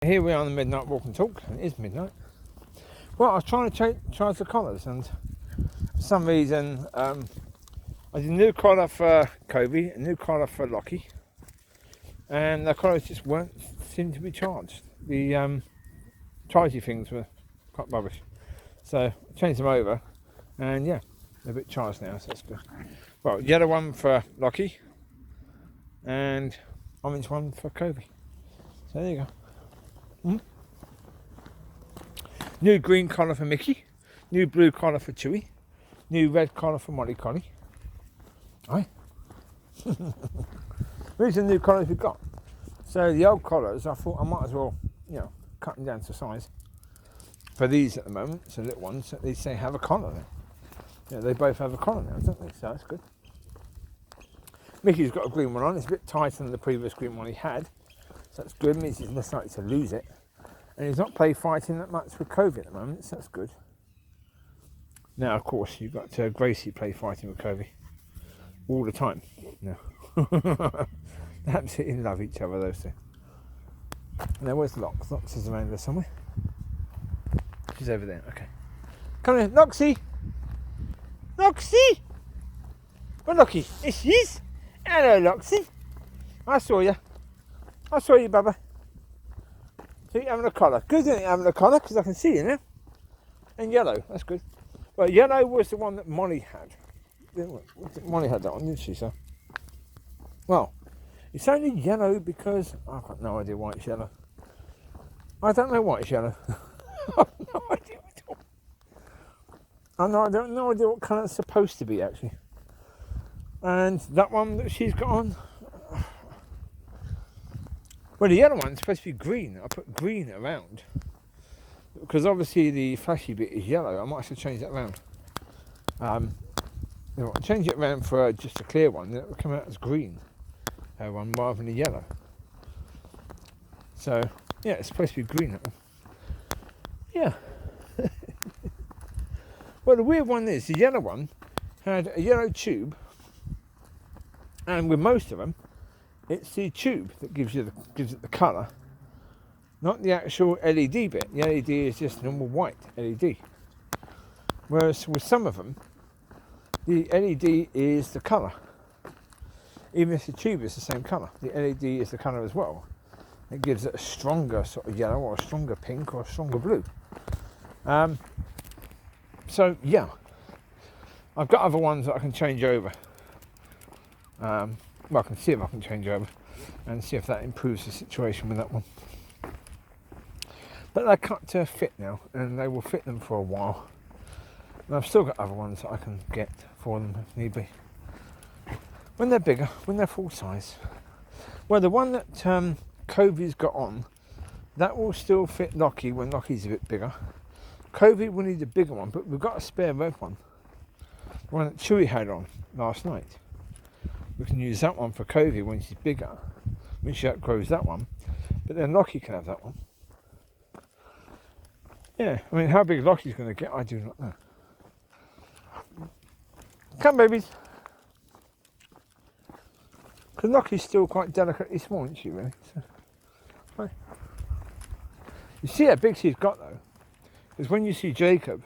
Here we are on the Midnight Walk and Talk, and it is midnight. Well, I was trying to charge the collars, and for some reason, I did a new collar for Covie, a new collar for Locki, and the collars just seemed to be charged. The chargey things were quite rubbish, so I changed them over, and yeah, they're a bit charged now, so that's good. Well, yellow one for Locki, and orange one for Covie. So there you go. New green collar for Micky, new blue collar for Chewie, new red collar for Mollie Collie. Aye. These are the new collars we've got. So the old collars, I thought I might as well, cut them down to size. For these at the moment, so little ones, at least they have a collar now. Yeah, they both have a collar now, don't they? So that's good. Micky's got a green one on. It's a bit tighter than the previous green one he had. So that's good. It means he's less likely to lose it. And he's not play fighting that much with Covie at the moment, so that's good. Now, of course, you've got Gracie play fighting with Covie all the time. No. They absolutely love each other, those two. Now, where's Lox? Lox is around there somewhere. She's over there, okay. Come here, Loxy! Loxy! Well, Locki, here she is. Hello, Loxy. I saw you, Bubba. So you're having a collar. Good, isn't it, having a collar? Because I can see you now. And yellow, that's good. Well, yellow was the one that Mollie had. Mollie had that one, didn't she, so? Well, it's only yellow because I've got no idea why it's yellow. I don't know why it's yellow. I've no idea at all. I don't no idea what colour it's supposed to be, actually. And that one that she's got on, well, the yellow one's supposed to be green. I put green around because obviously the flashy bit is yellow. I might have to change that around. Change it around for just a clear one. It will come out as green, one rather than a yellow. So yeah, it's supposed to be green. That one. Yeah. Well, the weird one is the yellow one had a yellow tube, and with most of them, it's the tube that gives it the colour, not the actual LED bit. The LED is just normal white LED. Whereas with some of them, the LED is the colour. Even if the tube is the same colour, the LED is the colour as well. It gives it a stronger sort of yellow, or a stronger pink, or a stronger blue. So yeah, I've got other ones that I can change over. Well, I can see if I can change over and see if that improves the situation with that one. But they're cut to fit now, and they will fit them for a while. And I've still got other ones that I can get for them if need be. When they're bigger, when they're full size. Well, the one that Covie's got on, that will still fit Locki when Locki's a bit bigger. Covie will need a bigger one, but we've got a spare red one. The one that Chewie had on last night. We can use that one for Covie when she's bigger, when she outgrows that one. But then Locki can have that one. Yeah, I mean, how big Locki's going to get, I do not know. Come, babies. Because Locki's still quite delicately small, isn't she, really? So, right. You see how big she's got, though? Because when you see Jacob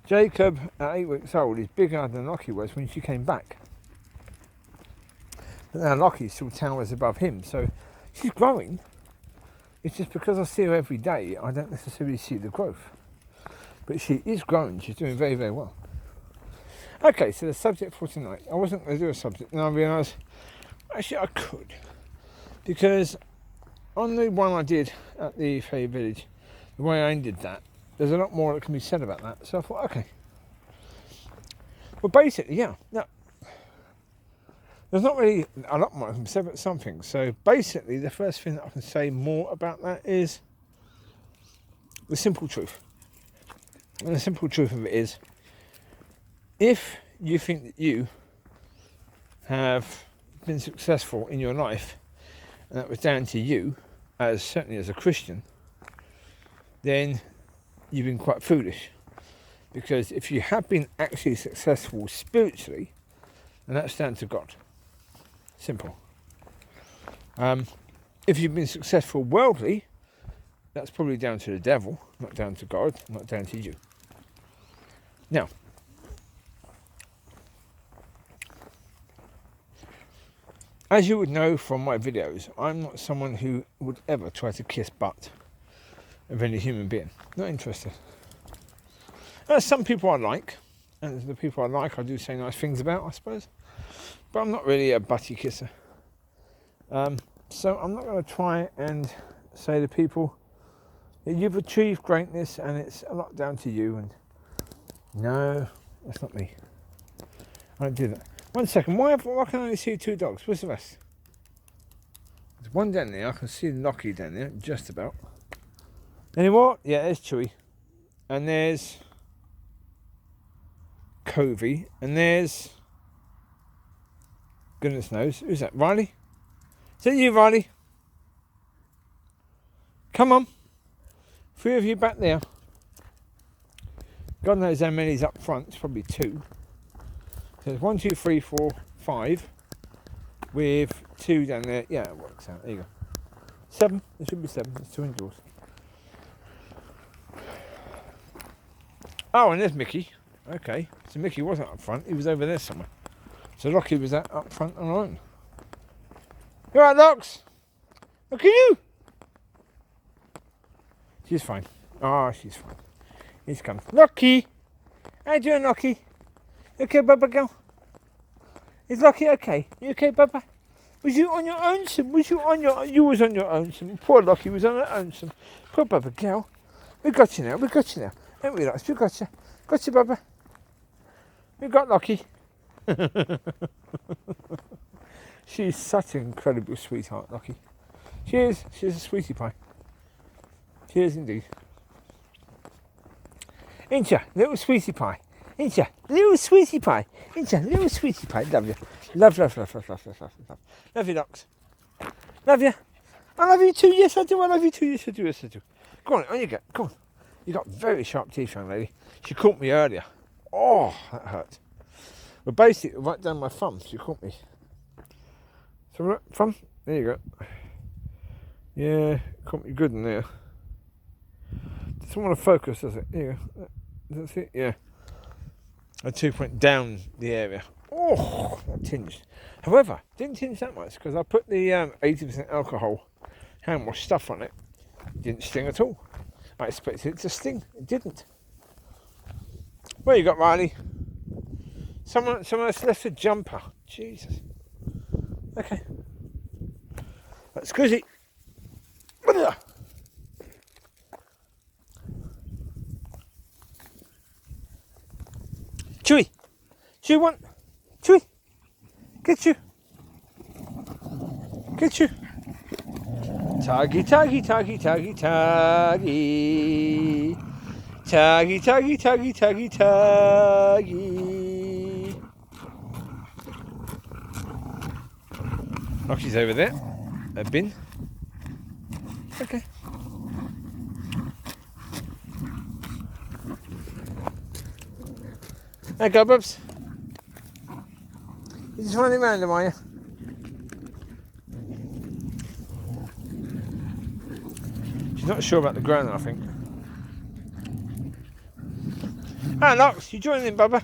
at 8 weeks old is bigger than Locki was when she came back. But now Locki still towers above him, so she's growing. It's just because I see her every day, I don't necessarily see the growth. But she is growing, she's doing very, very well. Okay, so the subject for tonight. I wasn't going to do a subject, and I realised, actually I could. Because on the one I did at the Fairy Village, the way I ended that, there's a lot more that can be said about that. So I thought, okay. Well, basically, yeah. No, there's not really a lot more I can say about something. So basically, the first thing that I can say more about that is the simple truth. And the simple truth of it is, if you think that you have been successful in your life, and that was down to you, certainly as a Christian, then you've been quite foolish. Because if you have been actually successful spiritually, then that's down to God. Simple. If you've been successful worldly, that's probably down to the devil, not down to God, not down to you. Now, as you would know from my videos, I'm not someone who would ever try to kiss butt of any human being. Not interested. Some people I like, and the people I like I do say nice things about, I suppose. But I'm not really a butty kisser. So I'm not going to try and say to people that you've achieved greatness and it's a lot down to you. And no, that's not me. I don't do that. 1 second, why can I only see 2 dogs? Where's the rest? There's one down there. I can see Locki down there, just about. Any more? Yeah, there's Chewie. And there's Covie. And there's... goodness knows. Who's that? Riley? Is that you, Riley? Come on. 3 of you back there. God knows how many's up front. It's probably 2. So there's 1, 2, 3, 4, 5. With 2 down there. Yeah, it works out. There you go. 7. There should be 7. There's 2 indoors. Oh, and there's Micky. Okay. So Micky wasn't up front. He was over there somewhere. So Locki was up front on her own. You alright, Lox? Look at you! She's fine. Oh, she's fine. He's coming. Locki! How you doing, Locki? You okay, Bubba girl? Is Locki okay? You okay, Bubba? Was you on your own, son? You was on your own, son. Poor Locki was on her own, son. Poor Bubba girl. We got you now, Ain't we, Lox? We got you. Got you, Bubba. We got Locki. She's such an incredible sweetheart, Locki. She is. She's a sweetie pie. She is indeed. Ain't ya, little sweetie pie? Ain't ya, little sweetie pie? Ain't ya, little sweetie pie? Love you. Love. Love you, Lox. Love you. I love you too. Yes, I do. I love you too. Yes, I do. Yes, I do. Go on you go. Come on. You got very sharp teeth, young lady. She caught me earlier. Oh, that hurt. Well, basically, right down my thumb, she caught me. So, thumb, there you go. Yeah, caught me good in there. Doesn't want to focus, does it? There you go. That's it, yeah. My tooth went down the area. Oh, that tinged. However, didn't tinge that much because I put the 80% alcohol hand wash stuff on it. It didn't sting at all. I expected it to sting. It didn't. Where you got, Riley? Someone else left a jumper. Jesus. Okay. That's Gracie. Chewie. Chewie, Chewie. Get you. Taggy. Locki's over there. A bin. Okay. There you go, Bubs. You just running around them, are you? She's not sure about the ground, I think. Ah, Lox, you joining in, Bubba?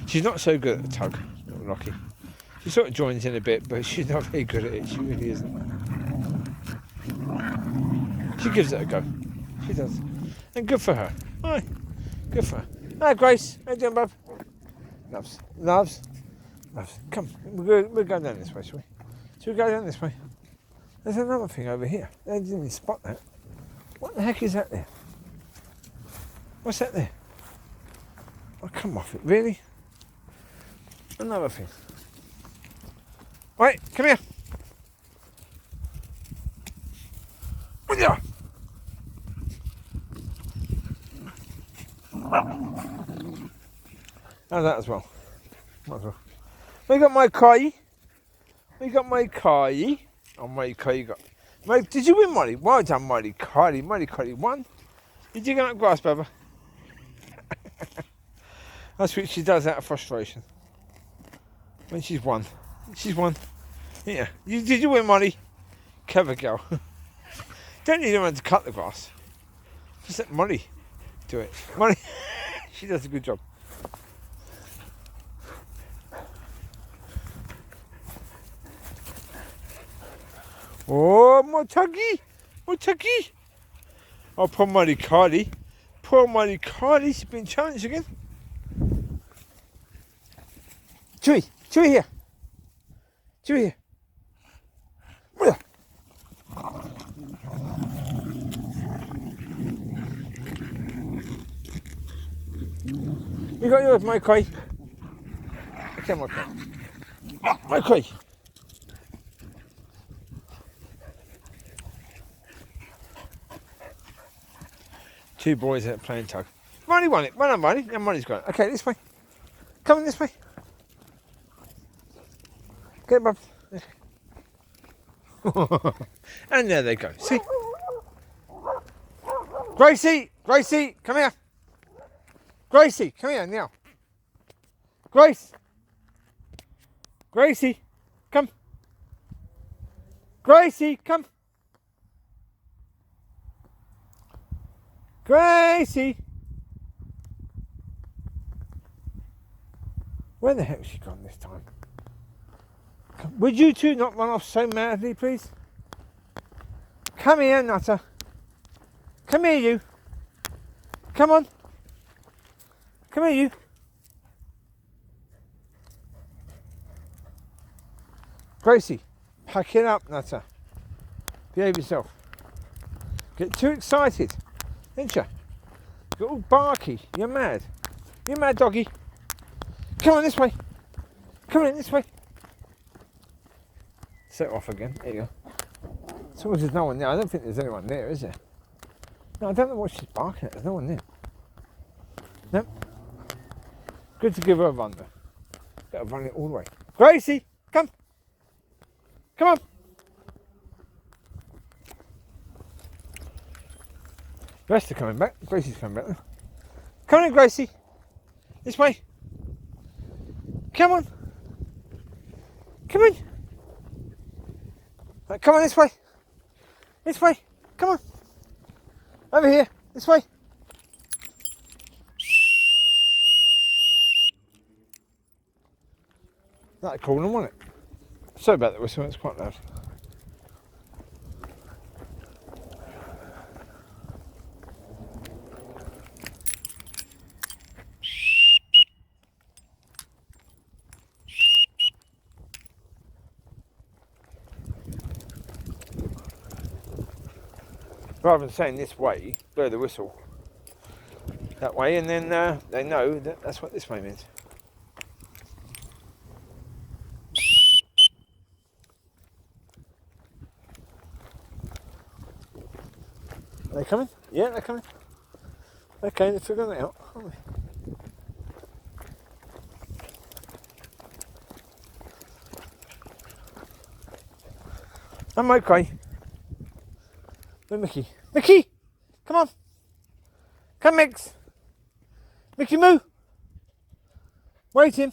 She's not so good at the tug, Locki. She sort of joins in a bit, but she's not very good at it. She really isn't. She gives it a go. She does. And good for her. Aye. Good for her. Hi, Grace. How you doing, bub? Loves. Come, we'll go down this way, shall we? Shall we go down this way? There's another thing over here. I didn't even spot that. What the heck is that there? What's that there? Oh, come off it, really? Another thing. Right, come here. With you. And that as well. Might as well. We got my Kai. Oh, my Kai, you got. Mate, did you win, Mollie? Well done, Mollie. Kai won. Did you get up grass, Bubba? That's what she does out of frustration. When she's won. Yeah. Did you win, Mollie? Clever girl. Don't need anyone to cut the grass. Just let Mollie do it. Mollie, she does a good job. Oh, my tuggy. Oh, poor Mollie Carly. Poor Mollie Carly, she's been challenged again. Chewie here. You got yours, my koi. Okay, my koi. My koi. Two boys out playing tug. Mollie won it. Well done, Mollie. Now Mollie's got it. Okay, this way. Come on this way. Get it, bub. And there they go. See? Gracie, come here. Gracie, come here now. Gracie, come. Gracie, come. Gracie. Where the heck's she gone this time? Would you two not run off so madly, please? Come here, Nutter. Come here, you. Come on. Come here, you. Gracie, pack it up, Nutter. Behave yourself. Get too excited, didn't you? You're all barky. You're mad. You're mad, doggy. Come on this way. Come on this way. Set off again. There you go. So there's no one there. I don't think there's anyone there, is there? No, I don't know what she's barking at. There's no one there. Nope. Good to give her a run though. Better run it all the way. Gracie, come. Come on. The rest are coming back. Gracie's coming back. Come on, Gracie. This way. Come on. Come on. Right, come on this way. This way. Come on. Over here. This way. That'd call them, wasn't it? Sorry about the whistle, it's quite loud. Rather than saying this way, blow the whistle that way, and then they know that that's what this way means. Are they coming? Yeah, they're coming. Okay, they're figuring it out, aren't they? I'm okay. Where's Micky? Micky! Come on! Come, Mix! Micky, moo! Waiting!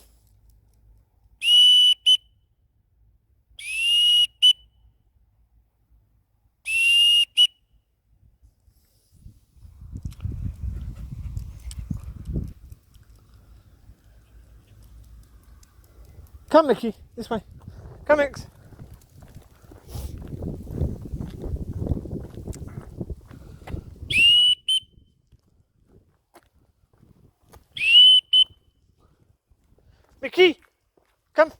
Come, Micky, this way. Come, Mix. Micky, come.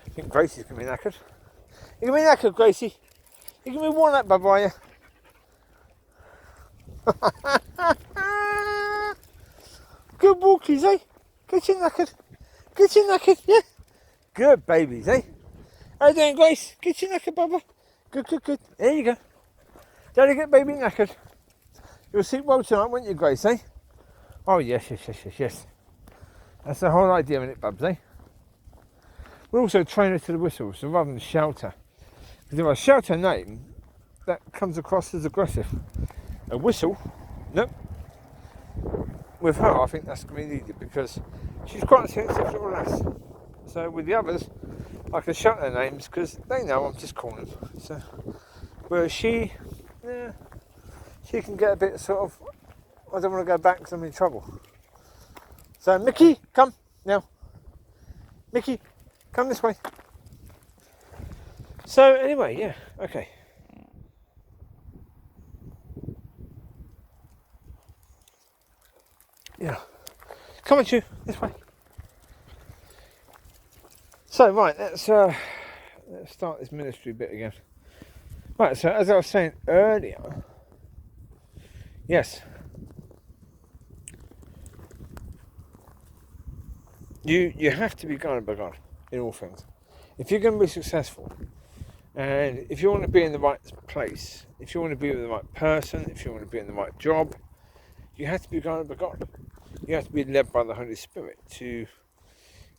I think Gracie's going to be knackered. You're going to be knackered, Gracie. You're going to be worn out, bub, are you? Good walkies, eh? Get you knackered. Get you knackered, yeah? Good babies, eh? How you doing, Grace? Get you knackered, Bubba. Good, good, good. There you go. Daddy get baby knackered. You'll sleep well tonight, won't you, Grace, eh? Oh, yes, yes, yes, yes, yes. That's the whole idea, isn't it, Bubs, eh? We also train her to the whistle, so rather than shout her. Because if I shout her name, that comes across as aggressive. A whistle, nope. With her, I think that's going to be needed because she's quite a sensitive little lass. So with the others, I can shout their names because they know I'm just calling them. So, whereas she can get a bit sort of, I don't want to go back because I'm in trouble. So Micky, come now. Micky, come this way. So anyway, yeah, okay. Yeah. Come on, Chew, this way. So right, let's start this ministry bit again. Right, so as I was saying earlier, yes, you have to be guided by God in all things. If you're going to be successful, and if you want to be in the right place, if you want to be with the right person, if you want to be in the right job, you have to be guided by God. You have to be led by the Holy Spirit to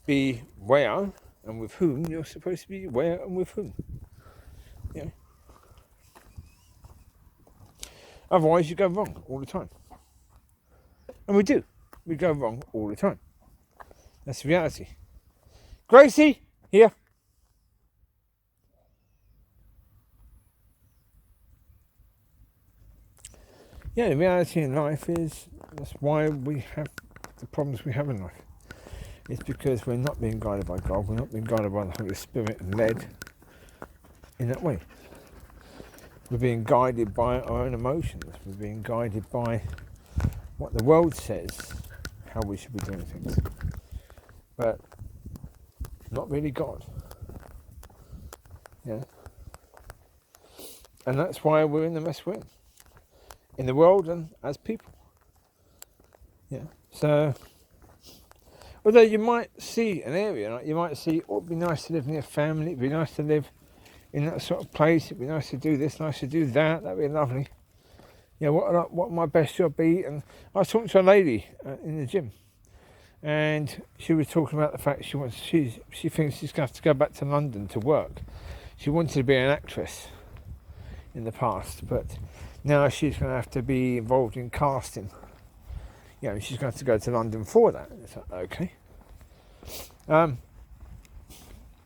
be where and with whom you're supposed to be, where and with whom. You know? Otherwise, you go wrong all the time. And we do. We go wrong all the time. That's the reality. Gracie, here. Yeah, the reality in life is that's why we have the problems we have in life. It's because we're not being guided by God, we're not being guided by the Holy Spirit and led in that way. We're being guided by our own emotions, we're being guided by what the world says, how we should be doing things. But not really God. Yeah. And that's why we're in the mess we're in the world and as people. Yeah. So, although you might see an area, like you might see, oh, it'd be nice to live near family, it'd be nice to live in that sort of place, it'd be nice to do this, nice to do that, that'd be lovely. Yeah, what would my best job be? And I was talking to a lady in the gym, and she was talking about the fact she thinks she's going to have to go back to London to work. She wanted to be an actress in the past, but now she's going to have to be involved in casting. You know, she's going to have to go to London for that. It's like, okay.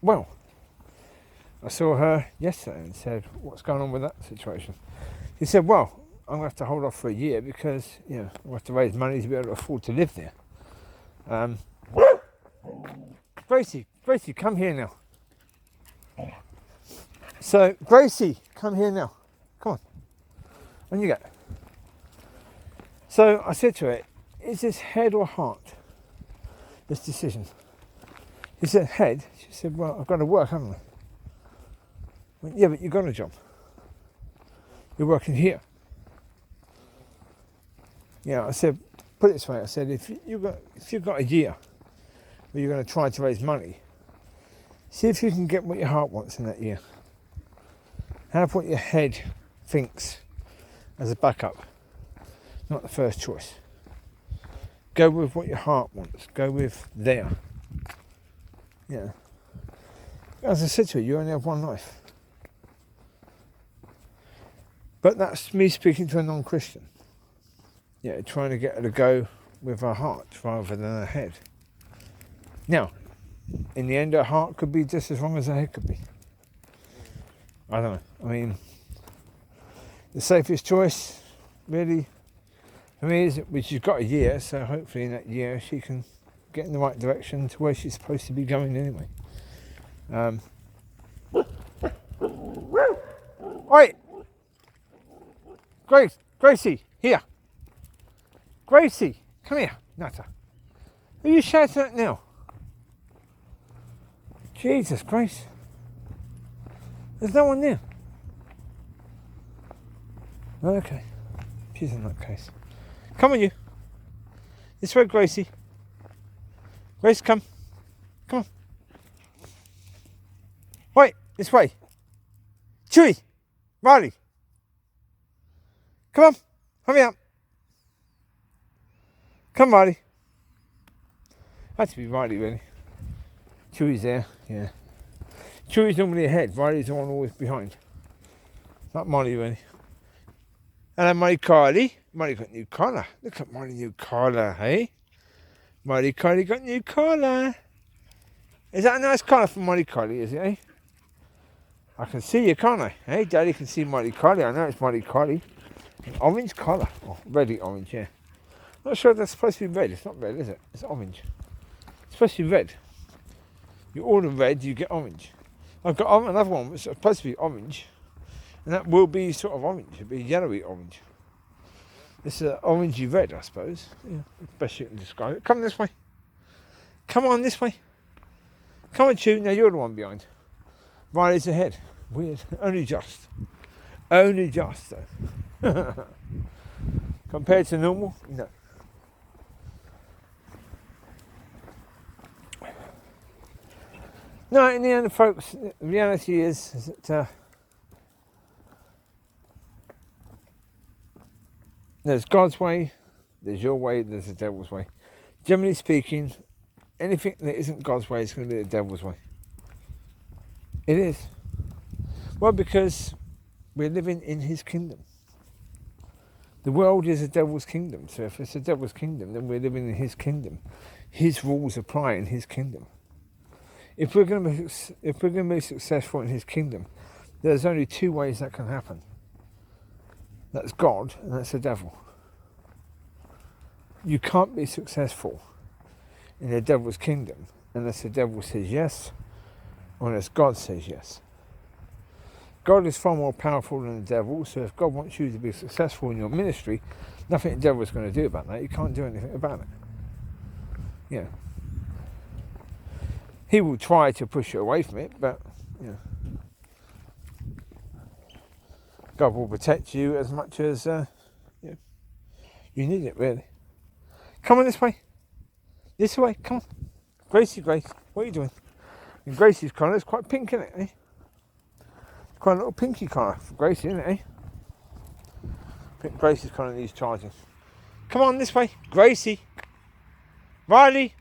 Well, I saw her yesterday and said, what's going on with that situation? She said, well, I'm going to have to hold off for a year because, you know, I have to raise money to be able to afford to live there. Gracie, come here now. So, Gracie, come here now. Come on. On you go. So I said to her, is this head or heart, this decision? She said, head. She said, well, I've got to work, haven't I? I went, yeah, but you've got a job. You're working here. Yeah, I said, put it this way. I said, if you've got a year where you're going to try to raise money, see if you can get what your heart wants in that year. Have what your head thinks as a backup, not the first choice. Go with what your heart wants. Go with there. Yeah. As I said to you, you only have one life. But that's me speaking to a non-Christian. Yeah, trying to get her to go with her heart rather than her head. Now, in the end, her heart could be just as wrong as her head could be. I don't know. I mean, the safest choice, really, for me, is that she's got a year, so hopefully in that year she can get in the right direction to where she's supposed to be going anyway. Oi! Gracie, here. Gracie, come here, Nutter. Who are you shouting at now? Jesus Christ. There's no one there. Okay. She's in that case. Come on, you. This way, Gracie. Grace, come. Come on. Wait, this way. Chewie. Mollie. Come on. Hurry up. Come, Mollie. Had to be Mollie, really. Chewie's there, yeah. Chewie's normally ahead. Riley's the one always behind. Not Mollie, really. Hello, Mollie Carly. Mollie got new collar. Look at Mollie new collar, hey? Mollie Carly got new collar. Is that a nice colour for Mollie Collie, is it, eh? I can see you, can't I? Hey, Daddy can see Mollie Collie. I know it's Mollie Collie. An orange colour. Oh, reddy orange, yeah. Not sure if that's supposed to be red. It's not red, is it? It's orange. It's supposed to be red. You order red, you get orange. I've got another one which is supposed to be orange. And that will be sort of orange. It'll be yellowy orange. This is orangey red, I suppose. Yeah, best you can describe it. Come this way. Come on this way. Come on, Chewie. Now you're the one behind. Riley's ahead. Weird. Only just. Only just, though. Compared to normal, no. No, in the end, folks, the reality is that there's God's way, there's your way, there's the devil's way. Generally speaking, anything that isn't God's way is going to be the devil's way. It is. Well, because we're living in his kingdom. The world is a devil's kingdom. So if it's a devil's kingdom, then we're living in his kingdom. His rules apply in his kingdom. If we're going to be successful in his kingdom, there's only two ways that can happen. That's God and that's the devil. You can't be successful in the devil's kingdom unless the devil says yes or unless God says yes. God is far more powerful than the devil, so if God wants you to be successful in your ministry, nothing the devil is going to do about that. You can't do anything about it. Yeah. He will try to push you away from it, but God will protect you as much as you need it, really. Come on this way. This way, come on. Gracie, Grace, what are you doing? And Gracie's collar is quite pink, isn't it, eh? Quite a little pinky collar for Gracie, isn't it, eh? I think Gracie's collar needs charging. Come on this way. Gracie. Riley.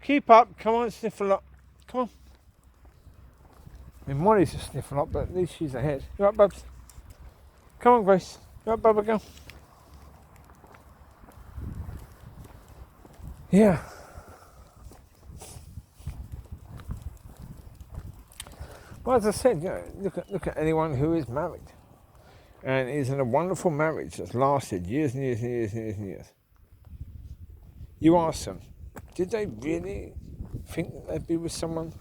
Keep up. Come on, sniffle up. Come on. I mean, Mollie's a sniffle up, but at least she's ahead. You right, Bubs? Come on, Grace. You right, Bubba, go. Yeah. Well, as I said, look at anyone who is married and is in a wonderful marriage that's lasted years and years and years and years and years. You ask them, did they really think that they'd be with someone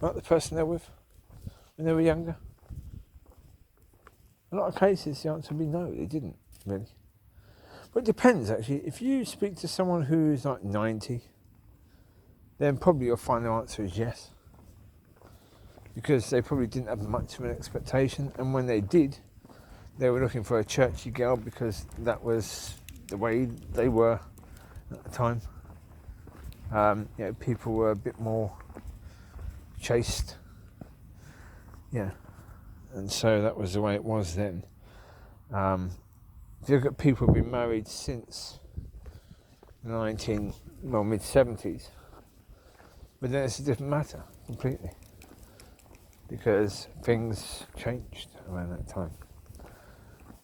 like the person they're with when they were younger? A lot of cases, the answer would be no, they didn't, really. But it depends, actually. If you speak to someone who's like 90, then probably you'll find the answer is yes. Because they probably didn't have much of an expectation, and when they did, they were looking for a churchy girl because that was the way they were at the time. People were a bit more chaste, and so that was the way it was then. If you look at people who've been married since mid-70s, but then it's a different matter completely. Because things changed around that time.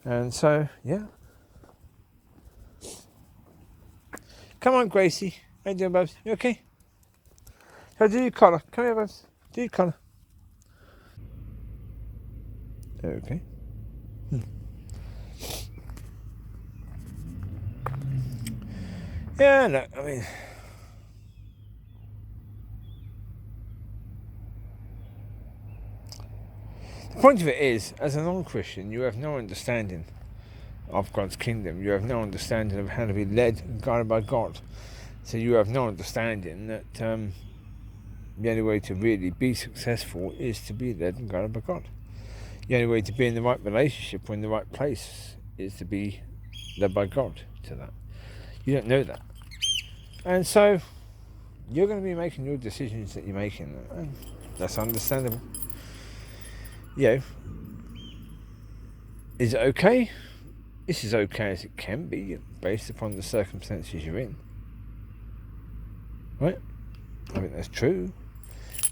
And so, yeah. Come on, Gracie. How you doing, Bubs? You okay? How do your collar? Come here, Bubs. Do your collar. Okay. Yeah, look, I mean... The point of it is, as a non-Christian, you have no understanding of God's kingdom. You have no understanding of how to be led and guided by God. So you have no understanding that the only way to really be successful is to be led and guided by God. The only way to be in the right relationship or in the right place is to be led by God to that. You don't know that. And so you're going to be making your decisions that you're making. And that's understandable. Is it okay? This is okay as it can be based upon the circumstances you're in. Right? I think that's true.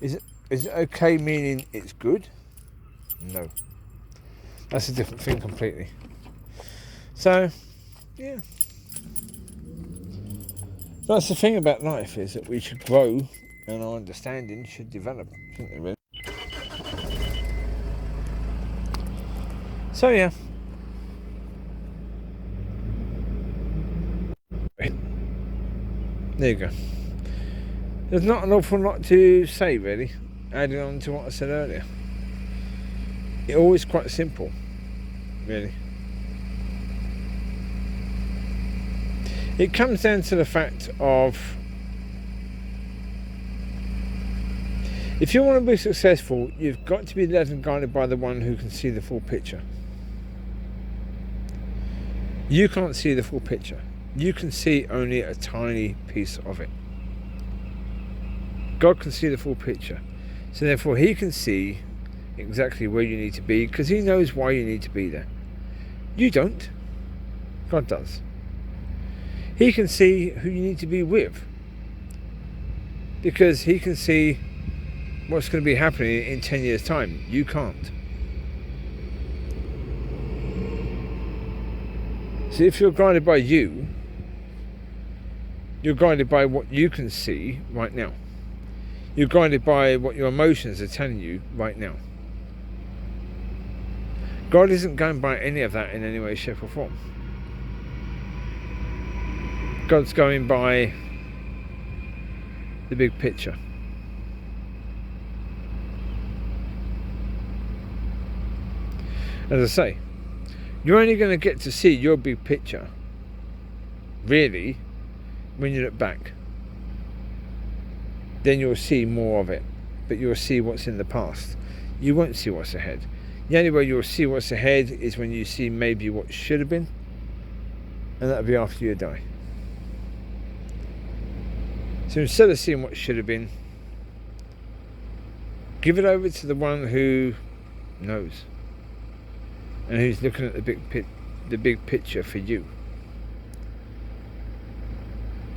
Is it okay meaning it's good? No. That's a different thing completely. So, yeah. That's the thing about life, is that we should grow and our understanding should develop, shouldn't it, really? So yeah. There you go. There's not an awful lot to say, really, adding on to what I said earlier. It's always quite simple, really. It comes down to the fact of, if you want to be successful, you've got to be led and guided by the one who can see the full picture. You can't see the full picture. You can see only a tiny piece of it. God can see the full picture. So therefore he can see exactly where you need to be, because he knows why you need to be there. You don't. God does. He can see who you need to be with, because he can see what's going to be happening in 10 years' time. You can't. So if you're guided by you, you're guided by what you can see right now. You're guided by what your emotions are telling you right now. God isn't going by any of that in any way, shape or form. God's going by the big picture. As I say, you're only going to get to see your big picture, really, when you look back. Then you'll see more of it, but you'll see what's in the past. You won't see what's ahead. The only way you'll see what's ahead is when you see maybe what should have been, and that'll be after you die. So instead of seeing what should have been, give it over to the one who knows, and who's looking at the big picture for you.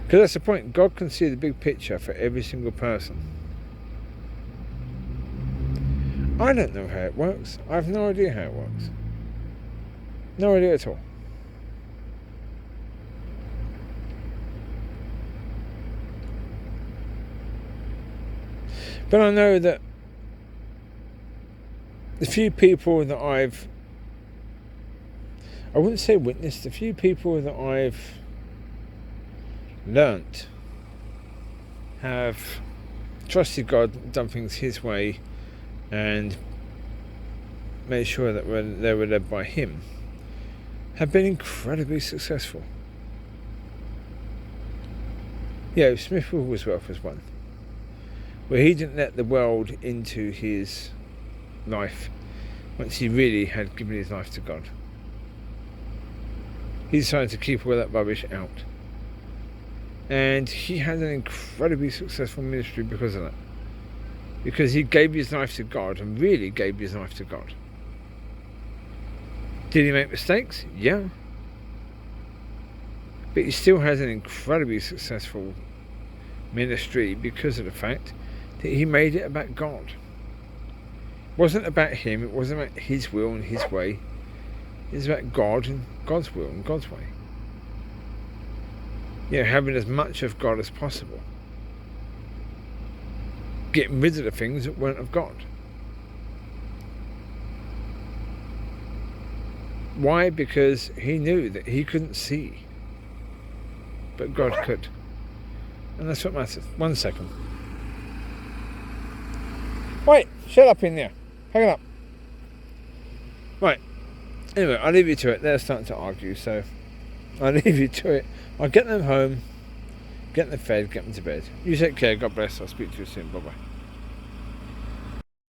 Because that's the point. God can see the big picture for every single person. I don't know how it works. I have no idea how it works. No idea at all. But I know that the few people that I wouldn't say witnessed, the few people that I've learnt have trusted God, done things his way, and made sure that they were led by him, have been incredibly successful. Yeah, Smith Wigglesworth was one, where he didn't let the world into his life once he really had given his life to God. He decided to keep all that rubbish out. And he had an incredibly successful ministry because of that. Because he gave his life to God, and really gave his life to God. Did he make mistakes? Yeah. But he still has an incredibly successful ministry because of the fact that he made it about God. It wasn't about him, it wasn't about his will and his way. It was about God and God's will and God's way. You know, having as much of God as possible. Getting rid of the things that weren't of God. Why? Because he knew that he couldn't see, but God could. And that's what matters. 1 second. Wait, shut up in there. Hang it up. Right. Anyway, I'll leave you to it. They're starting to argue, so I'll leave you to it. I'll get them home, get them fed, get them to bed. You take care. God bless. I'll speak to you soon. Bye-bye.